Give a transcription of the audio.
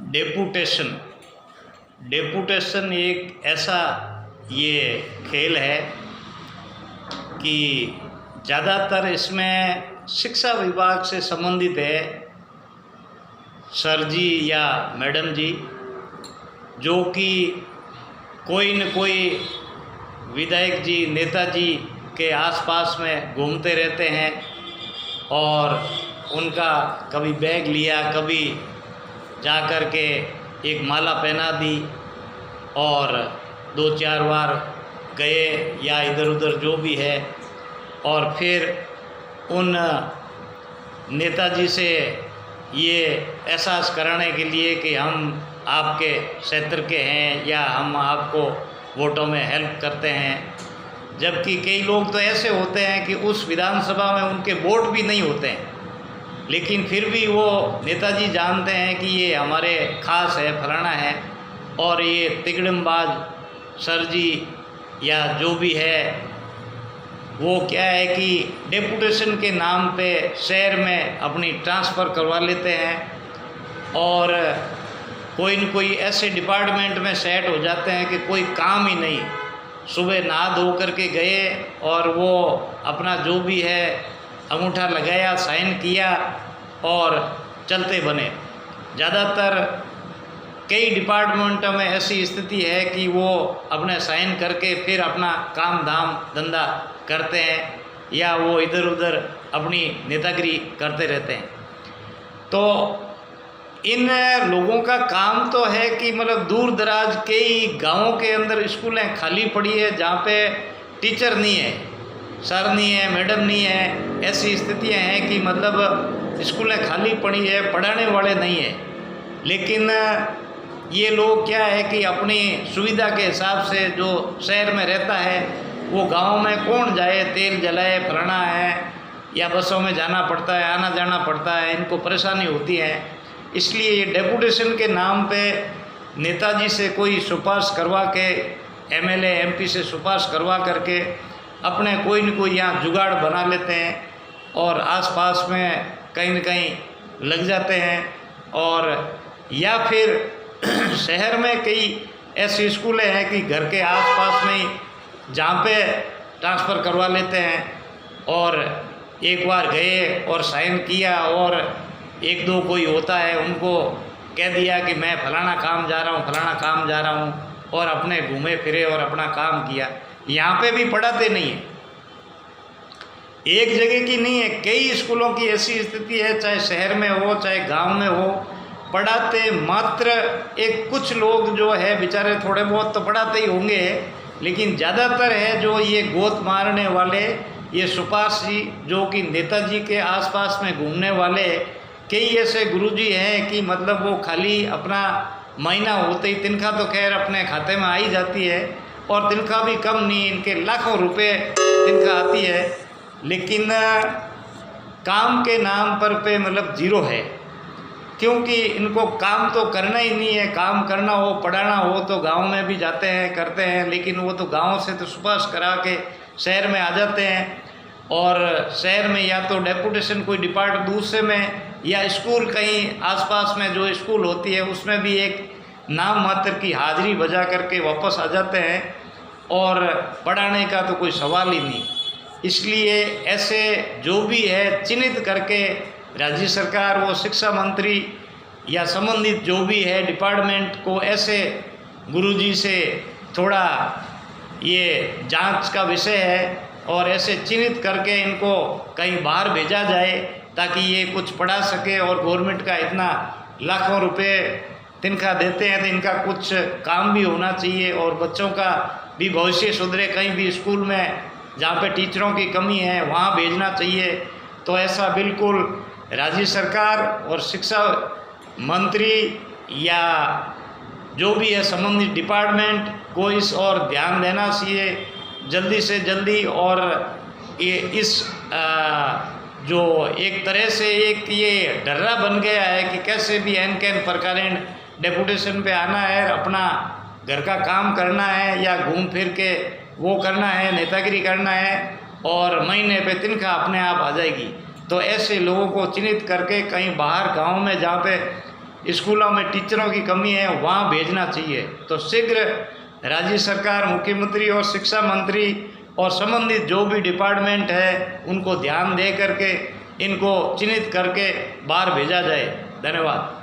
Deputation deputation एक ऐसा ये खेल है कि ज़्यादातर इसमें शिक्षा विभाग से संबंधित है। सर जी या मैडम जी जो कि कोई न कोई विधायक जी, नेताजी के आसपास में घूमते रहते हैं और उनका कभी बैग लिया, कभी जा कर के एक माला पहना दी और 2-4 बार गए या इधर उधर जो भी है, और फिर उन नेताजी से ये एहसास कराने के लिए कि हम आपके क्षेत्र के हैं या हम आपको वोटों में हेल्प करते हैं। जबकि कई लोग तो ऐसे होते हैं कि उस विधानसभा में उनके वोट भी नहीं होते हैं, लेकिन फिर भी वो नेताजी जानते हैं कि ये हमारे खास है, फलाना है, और ये तिकड़मबाज सर जी या जो भी है वो क्या है कि डेपुटेशन के नाम पे शहर में अपनी ट्रांसफ़र करवा लेते हैं और कोई न कोई ऐसे डिपार्टमेंट में सेट हो जाते हैं कि कोई काम ही नहीं। सुबह नहा धो करके गए और वो अपना जो भी है अंगूठा लगाया, साइन किया और चलते बने। ज़्यादातर कई डिपार्टमेंटों में ऐसी स्थिति है कि वो अपने साइन करके फिर अपना काम धाम धंधा करते हैं या वो इधर उधर अपनी नेतागिरी करते रहते हैं। तो इन लोगों का काम तो है कि मतलब दूर दराज कई गांवों के अंदर स्कूलें खाली पड़ी है जहाँ पे टीचर नहीं है, सर नहीं है, मैडम नहीं है। ऐसी स्थितियाँ हैं कि मतलब स्कूलें खाली पड़ी है, पढ़ाने वाले नहीं है। लेकिन ये लोग क्या है कि अपनी सुविधा के हिसाब से जो शहर में रहता है वो गांव में कौन जाए, तेल जलाए, फलाना है, या बसों में जाना पड़ता है, आना जाना पड़ता है, इनको परेशानी होती है। इसलिए ये डेपुटेशन के नाम पे नेताजी से कोई सिफारिश करवा के, एमएलए एमपी से सिफारिश करवा करके अपने कोई न कोई यहाँ जुगाड़ बना लेते हैं और आसपास में कहीं न कहीं लग जाते हैं। और या फिर शहर में कई ऐसे स्कूलें हैं कि घर के आसपास में ही जहाँ पे ट्रांसफ़र करवा लेते हैं और एक बार गए और साइन किया और एक दो कोई होता है उनको कह दिया कि मैं फलाना काम जा रहा हूँ, फलाना काम जा रहा हूँ, और अपने घूमे फिरे और अपना काम किया। यहाँ पे भी पढ़ाते नहीं है, एक जगह की नहीं है, कई स्कूलों की ऐसी स्थिति है, चाहे शहर में हो चाहे गांव में हो, पढ़ाते मात्र एक कुछ लोग जो है बेचारे थोड़े बहुत तो पढ़ाते ही होंगे, लेकिन ज़्यादातर है जो ये गोत मारने वाले, ये सुपासी जो कि नेताजी के आसपास में घूमने वाले कई ऐसे गुरुजी हैं कि मतलब वो खाली अपना महीना होते ही तनख्वाह तो खैर अपने खाते में आ ही जाती है, और तनख्वाह भी कम नहीं, इनके लाखों रुपए तनख्वाह आती है, लेकिन काम के नाम पर पे मतलब जीरो है। क्योंकि इनको काम तो करना ही नहीं है। काम करना हो, पढ़ाना हो तो गांव में भी जाते हैं, करते हैं, लेकिन वो तो गांव से तो सुपारिश करा के शहर में आ जाते हैं, और शहर में या तो डेपुटेशन कोई डिपार्ट दूसरे में या स्कूल कहीं आसपास में जो स्कूल होती है उसमें भी एक नाम मात्र की हाजिरी बजा करके वापस आ जाते हैं, और पढ़ाने का तो कोई सवाल ही नहीं। इसलिए ऐसे जो भी है चिन्हित करके राज्य सरकार, वो शिक्षा मंत्री या संबंधित जो भी है डिपार्टमेंट को ऐसे गुरुजी से थोड़ा ये जांच का विषय है, और ऐसे चिन्हित करके इनको कहीं बाहर भेजा जाए ताकि ये कुछ पढ़ा सके। और गवर्नमेंट का इतना लाखों रुपए तनख्वाह देते हैं तो इनका कुछ काम भी होना चाहिए, और बच्चों का भी भविष्य सुधरे। कहीं भी स्कूल में जहाँ पे टीचरों की कमी है वहाँ भेजना चाहिए। तो ऐसा बिल्कुल राज्य सरकार और शिक्षा मंत्री या जो भी है संबंधित डिपार्टमेंट को इस और ध्यान देना चाहिए जल्दी से जल्दी। और ये इस जो एक तरह से एक ये डर्रा बन गया है कि कैसे भी एन कैन प्रकार डेपुटेशन पे आना है, अपना घर का काम करना है या घूम फिर के वो करना है, नेतागिरी करना है, और महीने पे तनख्वाह अपने आप आ जाएगी। तो ऐसे लोगों को चिन्हित करके कहीं बाहर गांव में जहाँ पे स्कूलों में टीचरों की कमी है वहाँ भेजना चाहिए। तो शीघ्र राज्य सरकार, मुख्यमंत्री और शिक्षा मंत्री और संबंधित जो भी डिपार्टमेंट है उनको ध्यान दे करके इनको चिन्हित करके बाहर भेजा जाए। धन्यवाद।